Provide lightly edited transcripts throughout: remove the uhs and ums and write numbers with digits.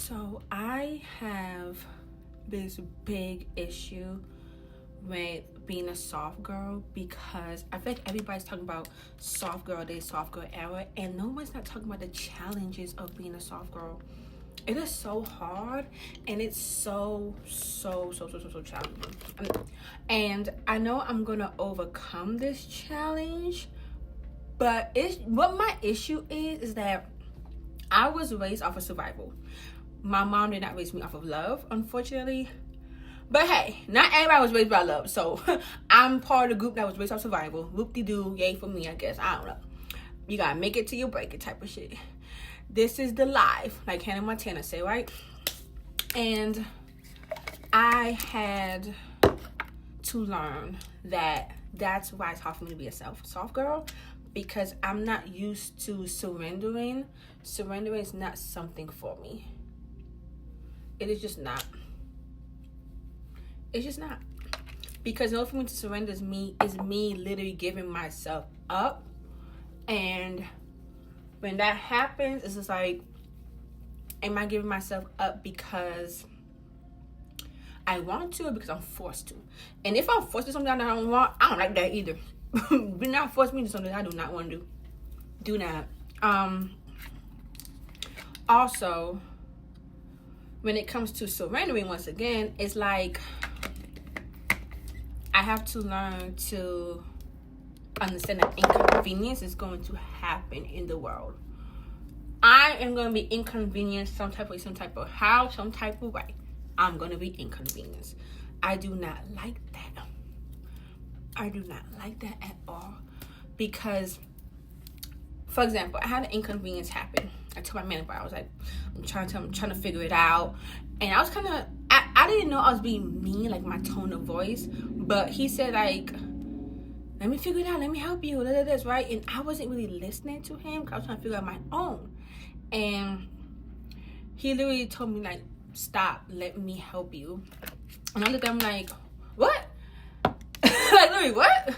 So I have this big issue with being a soft girl because I feel like everybody's talking about soft girl day, soft girl era, and no one's not talking about the challenges of being a soft girl. It is so hard, and it's so challenging. And I know I'm gonna overcome this challenge, but what my issue is that I was raised off of survival. My mom did not raise me off of love, unfortunately. But hey, not everybody was raised by love. So I'm part of the group that was raised off survival. Whoop-de-doo, yay for me, I guess. I don't know. You gotta make it till you break it type of shit. This is the life, like Hannah Montana say, right? And I had to learn that that's why it's hard for me to be a soft girl, because I'm not used to surrendering. Surrendering is not something for me. It is just not. It's just not. Because in order for me to surrender is me literally giving myself up. And when that happens, it's just like, am I giving myself up because I want to or because I'm forced to? And if I'm forced to do something that I don't want, I don't like that either. Do not force me to do something I do not want to do. Do not. Also, when it comes to surrendering, once again, it's like I have to learn to understand that inconvenience is going to happen in the world. I am going to be inconvenienced some type of way, some type of how, some type of way. I'm going to be inconvenienced. I do not like that. I do not like that at all. Because, for example, I had an inconvenience happen. I told my man about it. I was like, I'm trying to figure it out. And I was kind of, I didn't know I was being mean, like my tone of voice. But he said, like, let me figure it out. Let me help you. This, right? And I wasn't really listening to him because I was trying to figure out my own. And he literally told me, like, stop. Let me help you. And I looked at him like, what? Like, literally, what?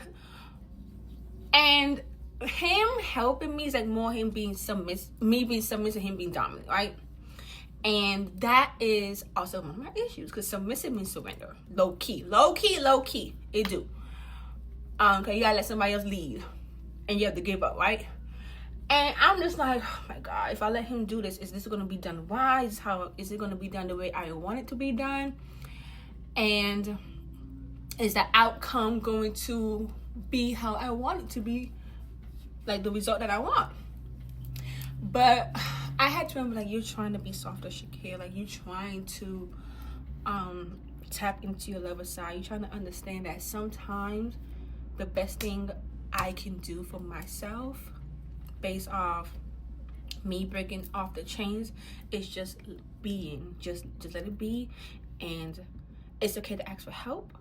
And him helping me is like more him being submissive, me being submissive, him being dominant, right? And that is also one of my issues, because submissive means surrender. Low key, it do. Okay, you gotta let somebody else lead, and you have to give up, right? And I'm just like, oh my God, if I let him do this, is this gonna be done right? Is it gonna be done the way I want it to be done? And is the outcome going to be how I want it to be? Like the result that I want. But I had to remember, like, you're trying to be softer, Shakir. Like, you're trying to tap into your lover side. You're trying to understand that sometimes the best thing I can do for myself, based off me breaking off the chains, is just being. Just let it be. And it's okay to ask for help.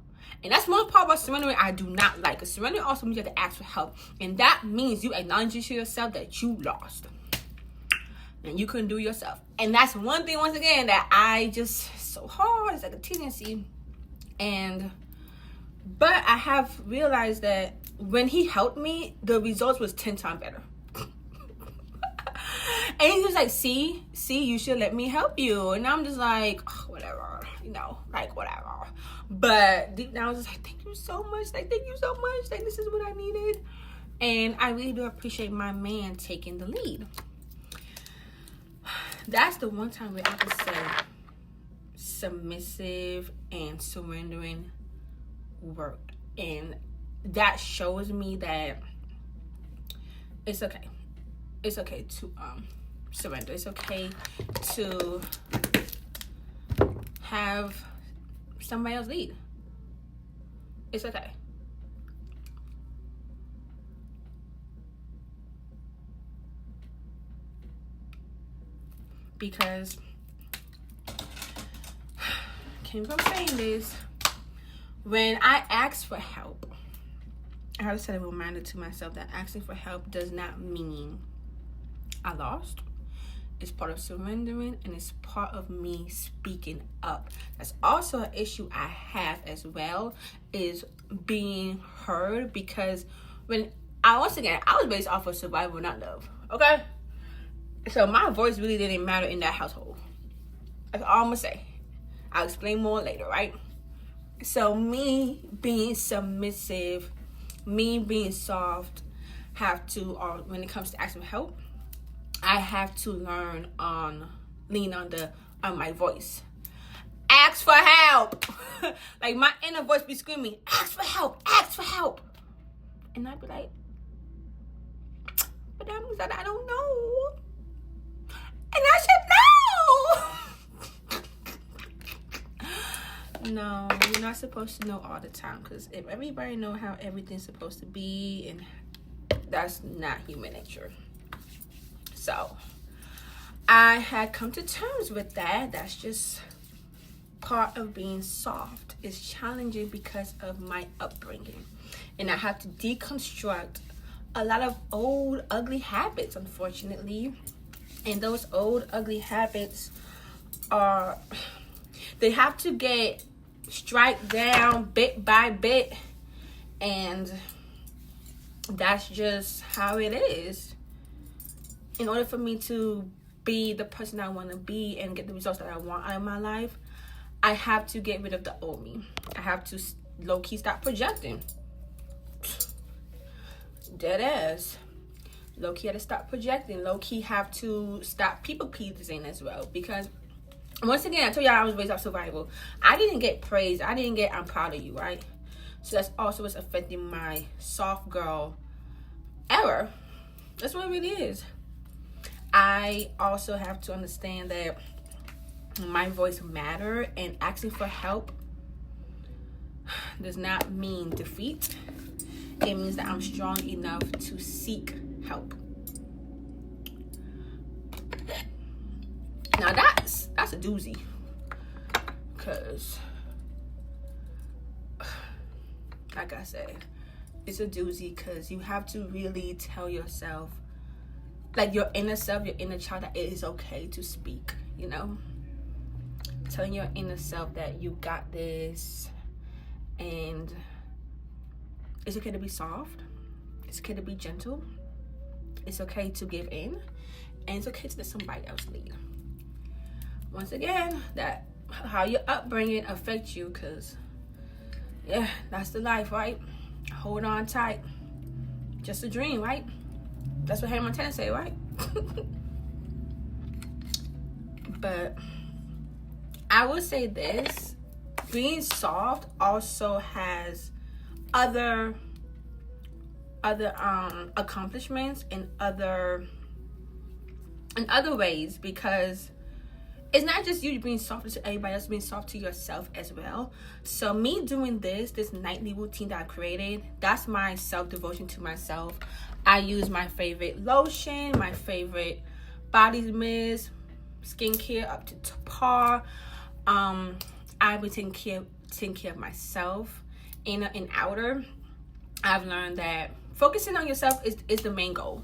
And that's one part about surrendering I do not like. Because surrendering also means you have to ask for help. And that means you acknowledge to yourself that you lost. And you couldn't do it yourself. And that's one thing, once again, that I just, so hard. It's like a tendency. But I have realized that when he helped me, the results was 10 times better. And he was like, see, you should let me help you. And I'm just like, oh, whatever, like whatever. But deep down I was just like, thank you so much. Like, this is what I needed. And I really do appreciate my man taking the lead. That's the one time where I could say submissive and surrendering worked. And that shows me that it's okay. It's okay to surrender. It's okay to have somebody else lead. It's okay. Because came from saying this, when I ask for help, I have to set a reminder to myself that asking for help does not mean I lost. It's part of surrendering, and it's part of me speaking up. That's also an issue I have as well, is being heard. Because when I was based off of survival, not love. Okay? So my voice really didn't matter in that household. That's all I'm gonna say. I'll explain more later, right? So me being submissive, me being soft, have to, when it comes to asking for help, I have to lean on my voice. Ask for help. Like my inner voice be screaming, ask for help, ask for help. And I'd be like, but that means that I don't know. And I should know. No, you're not supposed to know all the time, because if everybody know how everything's supposed to be, and that's not human nature. So I had come to terms with that. That's just part of being soft. It's challenging because of my upbringing, and I have to deconstruct a lot of old ugly habits, unfortunately. And those old ugly habits they have to get strike down bit by bit, and that's just how it is. In order for me to be the person I want to be and get the results that I want out of my life, I have to get rid of the old me. I have to low-key stop projecting. Dead ass. Low-key have to stop projecting. Low-key have to stop people-pleasing as well. Because, once again, I told y'all I was raised off survival. I didn't get praise. I didn't get, I'm proud of you, right? So that's also what's affecting my soft girl era. That's what it really is. I also have to understand that my voice matters, and asking for help does not mean defeat. It means that I'm strong enough to seek help. Now that's a doozy, because like I said, it's a doozy, because you have to really tell yourself, like your inner self, your inner child, that it is okay to speak, you know? Telling your inner self that you got this, and it's okay to be soft, it's okay to be gentle, it's okay to give in, and it's okay to let somebody else lead. Once again, that how your upbringing affects you, because yeah, that's the life, right? Hold on tight. Just a dream, right? That's what Hannah Montana say, right? But I would say this: being soft also has other accomplishments in other ways, because it's not just you being soft to everybody else, being soft to yourself as well. So me doing this nightly routine that I created, that's my self-devotion to myself. I use my favorite lotion, my favorite body mist, skincare up to par. I've been taking care of myself, inner and outer. I've learned that focusing on yourself is the main goal.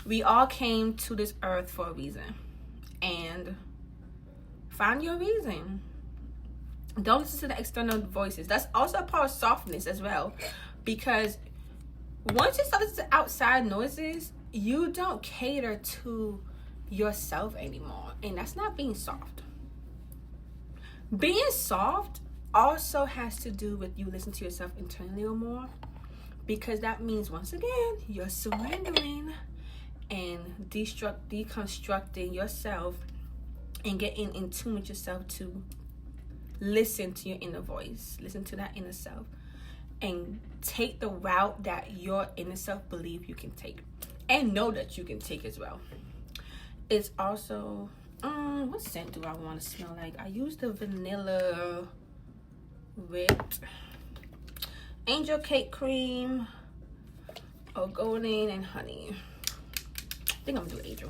We all came to this earth for a reason, and find your reason. Don't listen to the external voices. That's also a part of softness as well, because once you start listening to outside noises, you don't cater to yourself anymore, and that's not being soft. Being soft also has to do with you listening to yourself internally or more, because that means, once again, you're surrendering and deconstructing yourself and getting in tune with yourself to listen to your inner voice, listen to that inner self, and take the route that your inner self believe you can take, and know that you can take as well. It's also, what scent do I want to smell like? I use the vanilla with angel cake cream or golden and honey. I think I'm gonna do angel.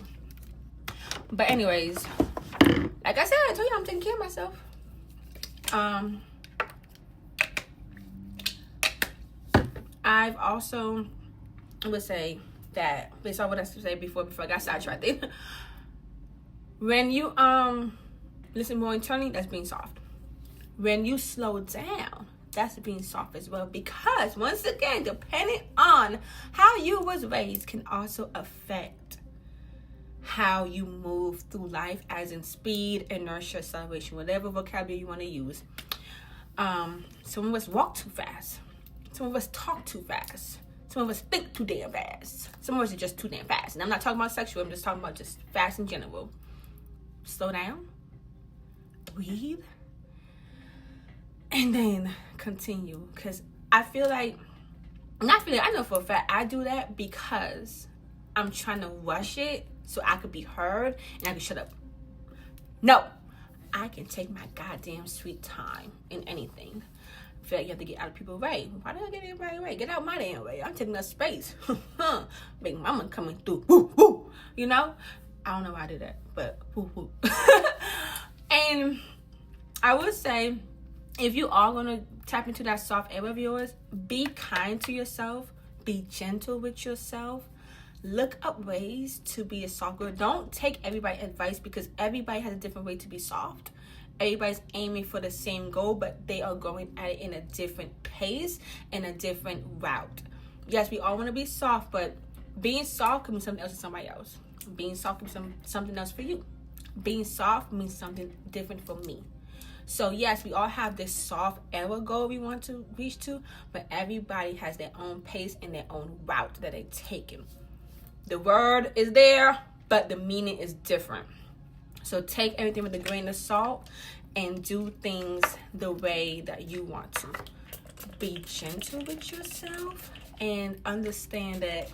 But anyways, like I said, I told you I'm taking care of myself. I've also, I would say that, based on what I said before I got sidetracked, when you listen more internally, that's being soft. When you slow down, that's being soft as well, because once again, depending on how you was raised can also affect how you move through life, as in speed, inertia, acceleration, whatever vocabulary you want to use. Some of us walk too fast. Some of us talk too fast. Some of us think too damn fast. Some of us are just too damn fast. And I'm not talking about sexual. I'm just talking about just fast in general. Slow down. Breathe. And then continue. Because I know for a fact I do that because I'm trying to rush it so I could be heard and I can shut up. No. I can take my goddamn sweet time in anything. I feel like you have to get out of people's way. Why did I get everybody way? Get out my damn way. I'm taking up space. Big mama coming through. Woo, woo. You know? I don't know why I did that, but woo, woo. And I would say, if you are going to tap into that soft air of yours, be kind to yourself. Be gentle with yourself. Look up ways to be a soft girl. Don't take everybody's advice, because everybody has a different way to be soft. Everybody's aiming for the same goal, but they are going at it in a different pace and a different route. Yes, we all want to be soft, but being soft can be something else to somebody else. Being soft can be something else for you. Being soft means something different for me. So yes, we all have this soft era goal we want to reach to, but everybody has their own pace and their own route that they're taking. The word is there, but the meaning is different. So take everything with a grain of salt and do things the way that you want to. Be gentle with yourself and understand that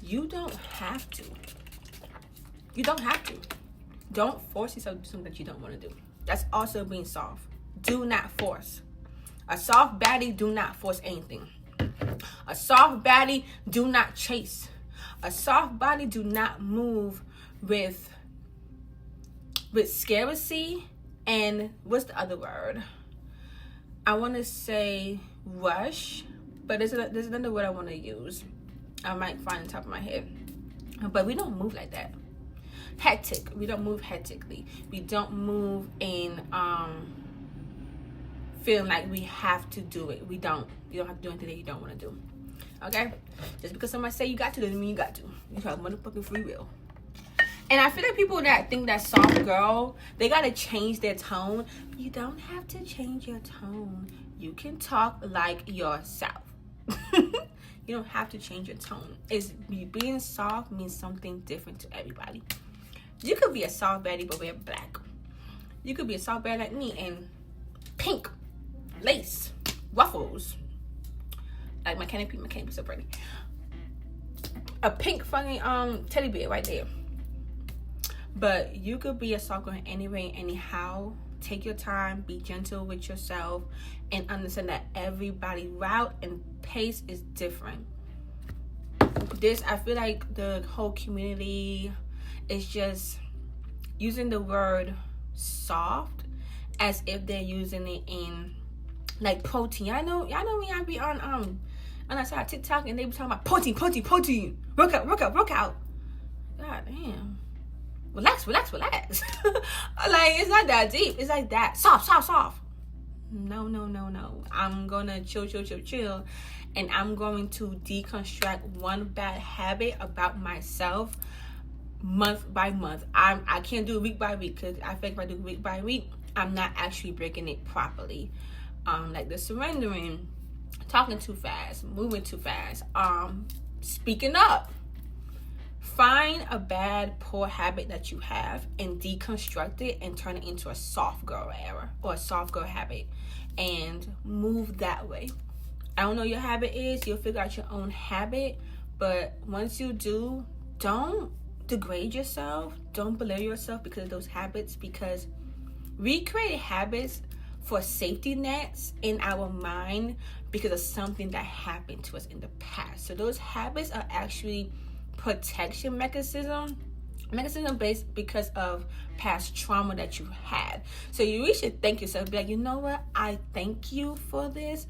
you don't have to. You don't have to. Don't force yourself to do something that you don't want to do. That's also being soft. Do not force. A soft baddie do not force anything. A soft baddie do not chase. A soft body do not move with scarcity and what's the other word? I want to say rush, but there's another word I want to use. I might find on top of my head. But we don't move like that. Hectic. We don't move hectically. We don't move in feeling like we have to do it. We don't. You don't have to do anything that you don't want to do. Okay? Just because somebody say you got to doesn't mean you got to. You have motherfucking free will. And I feel like people that think that soft girl, they gotta change their tone. You don't have to change your tone. You can talk like yourself. You don't have to change your tone. Being soft means something different to everybody. You could be a soft baddie but wear black. You could be a soft baddie like me and pink lace, ruffles. Like my canopy so pretty. A pink funny teddy bear right there. But you could be a soft girl anyway, anyhow. Take your time, be gentle with yourself, and understand that everybody's route and pace is different. I feel like the whole community is just using the word soft as if they're using it in like protein. Y'all know when y'all be on I saw TikTok and they be talking about protein, workout. God damn. Relax. Like, it's not that deep. It's like that. Soft. No. I'm gonna chill. And I'm going to deconstruct one bad habit about myself month by month. I can't do it week by week, because I think if I do week by week, I'm not actually breaking it properly. Like the surrendering, talking too fast, moving too fast, speaking up. Find a bad, poor habit that you have and deconstruct it and turn it into a soft girl era or a soft girl habit and move that way. I don't know what your habit is. You'll figure out your own habit. But once you do, don't degrade yourself. Don't belittle yourself because of those habits, because we create habits for safety nets in our mind because of something that happened to us in the past. So those habits are actually protection mechanism based because of past trauma that you had. So you really should thank yourself. Be like, you know what? I thank you for this,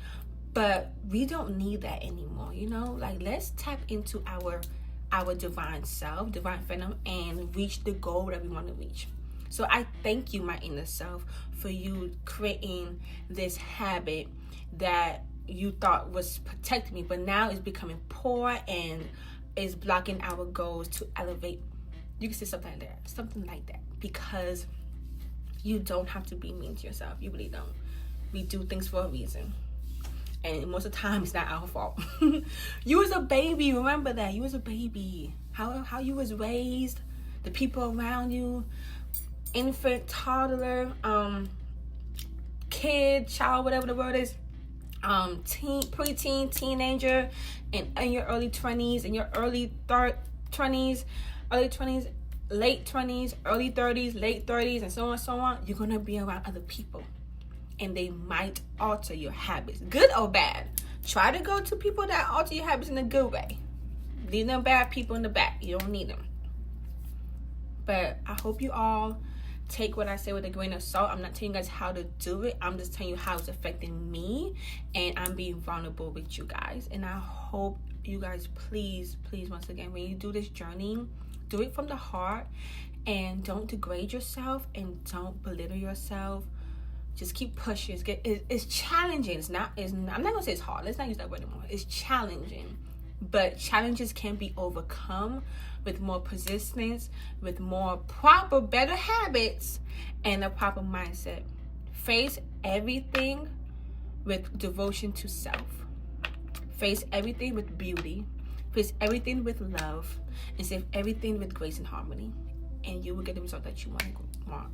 but we don't need that anymore. You know, like let's tap into our divine self, divine feminine, and reach the goal that we want to reach. So I thank you, my inner self, for you creating this habit that you thought was protecting me, but now it's becoming poor and is blocking our goals to elevate You can say something like that, because you don't have to be mean to yourself. You really don't. We do things for a reason, and most of the time it's not our fault. You was a baby. Remember that. You was a baby. How you was raised, the people around you, infant, toddler, kid, child, whatever the word is, teen, preteen, teenager, and in your early 20s, in your early 20s, early 20s, late 20s, early 30s, late 30s, and so on, you're going to be around other people, and they might alter your habits, good or bad. Try to go to people that alter your habits in a good way. Leave them bad people in the back. You don't need them. But I hope you all take what I say with a grain of salt. I'm not telling you guys how to do it. I'm just telling you how it's affecting me, and I'm being vulnerable with you guys. And I hope you guys, please, once again, when you do this journey, do it from the heart, and don't degrade yourself, and don't belittle yourself. Just keep pushing. It's challenging. I'm not gonna say it's hard. Let's not use that word anymore. It's challenging, but challenges can be overcome with more persistence, with more proper, better habits, and a proper mindset. Face everything with devotion to self. Face everything with beauty. Face everything with love, and save everything with grace and harmony, and you will get the result that you want.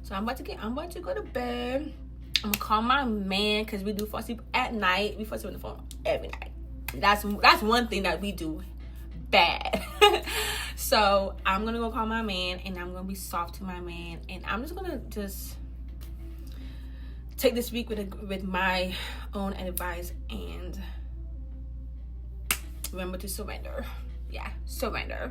So I'm about to go to bed. I'm gonna call my man, because we do fall asleep at night. We fall asleep on the phone every night. That's one thing that we do bad. So I'm gonna go call my man, and I'm gonna be soft to my man, and I'm just gonna take this week with my own advice, and remember to surrender. Yeah, surrender.